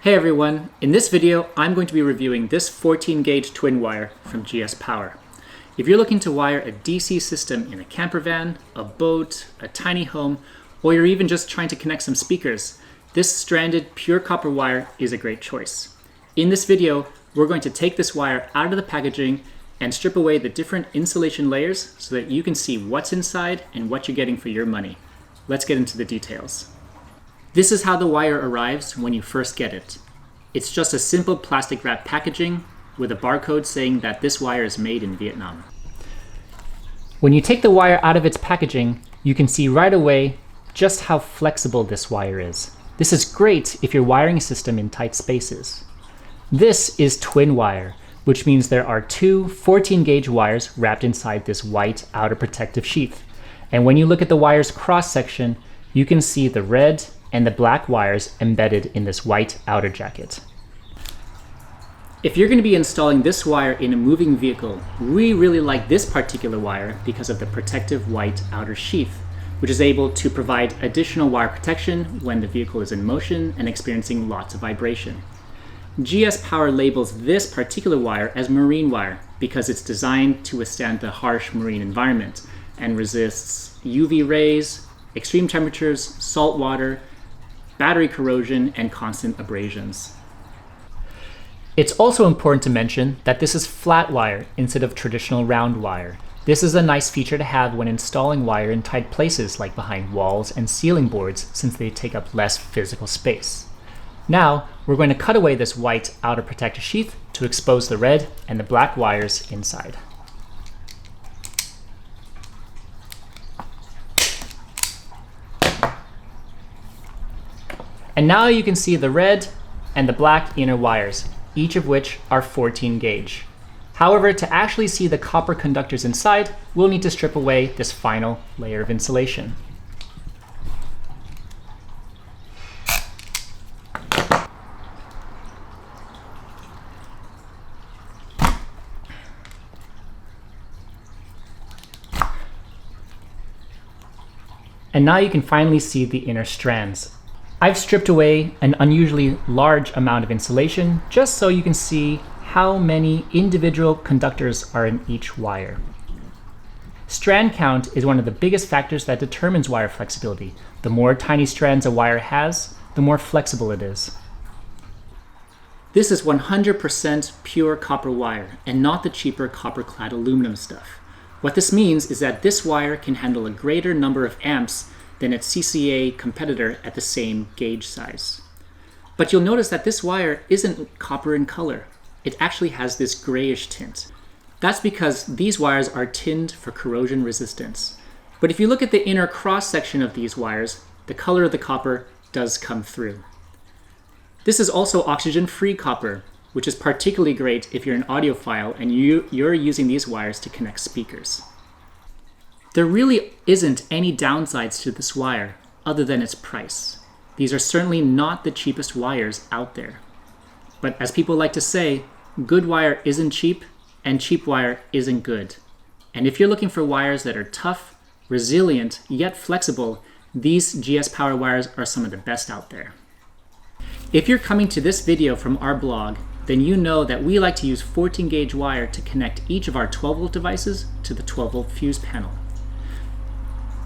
Hey everyone, in this video I'm going to be reviewing this 14 gauge twin wire from GS Power. If you're looking to wire a DC system in a camper van, a boat, a tiny home, or you're even just trying to connect some speakers, this stranded pure copper wire is a great choice. In this video, we're going to take this wire out of the packaging and strip away the different insulation layers so that you can see what's inside and what you're getting for your money. Let's get into the details. This is how the wire arrives when you first get it. It's just a simple plastic wrap packaging with a barcode saying that this wire is made in Vietnam. When you take the wire out of its packaging, you can see right away just how flexible this wire is. This is great if you're wiring a system in tight spaces. This is twin wire, which means there are two 14 gauge wires wrapped inside this white outer protective sheath. And when you look at the wire's cross section, you can see the red and the black wires embedded in this white outer jacket. If you're going to be installing this wire in a moving vehicle, we really like this particular wire because of the protective white outer sheath, which is able to provide additional wire protection when the vehicle is in motion and experiencing lots of vibration. GS Power labels this particular wire as marine wire because it's designed to withstand the harsh marine environment and resists UV rays, extreme temperatures, salt water, battery corrosion, and constant abrasions. It's also important to mention that this is flat wire instead of traditional round wire. This is a nice feature to have when installing wire in tight places like behind walls and ceiling boards, since they take up less physical space. Now, we're going to cut away this white outer protective sheath to expose the red and the black wires inside. And now you can see the red and the black inner wires, each of which are 14 gauge. However, to actually see the copper conductors inside, we'll need to strip away this final layer of insulation. And now you can finally see the inner strands. I've stripped away an unusually large amount of insulation just so you can see how many individual conductors are in each wire. Strand count is one of the biggest factors that determines wire flexibility. The more tiny strands a wire has, the more flexible it is. This is 100% pure copper wire and not the cheaper copper-clad aluminum stuff. What this means is that this wire can handle a greater number of amps than its CCA competitor at the same gauge size. But you'll notice that this wire isn't copper in color. It actually has this grayish tint. That's because these wires are tinned for corrosion resistance. But if you look at the inner cross section of these wires, the color of the copper does come through. This is also oxygen-free copper, which is particularly great if you're an audiophile and you're using these wires to connect speakers. There really isn't any downsides to this wire other than its price. These are certainly not the cheapest wires out there. But as people like to say, good wire isn't cheap and cheap wire isn't good. And if you're looking for wires that are tough, resilient, yet flexible, these GS Power wires are some of the best out there. If you're coming to this video from our blog, then you know that we like to use 14 gauge wire to connect each of our 12 volt devices to the 12 volt fuse panel.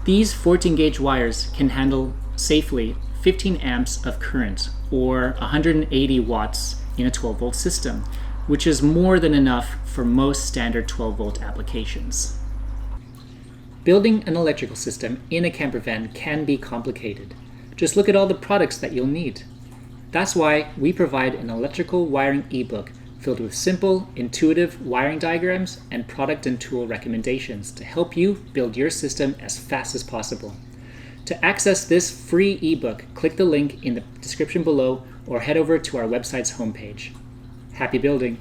These 14 gauge wires can handle safely 15 amps of current or 180 watts in a 12 volt system, which is more than enough for most standard 12 volt applications. Building an electrical system in a camper van can be complicated. Just look at all the products that you'll need. That's why we provide an electrical wiring ebook filled with simple, intuitive wiring diagrams and product and tool recommendations to help you build your system as fast as possible. To access this free ebook, click the link in the description below or head over to our website's homepage. Happy building!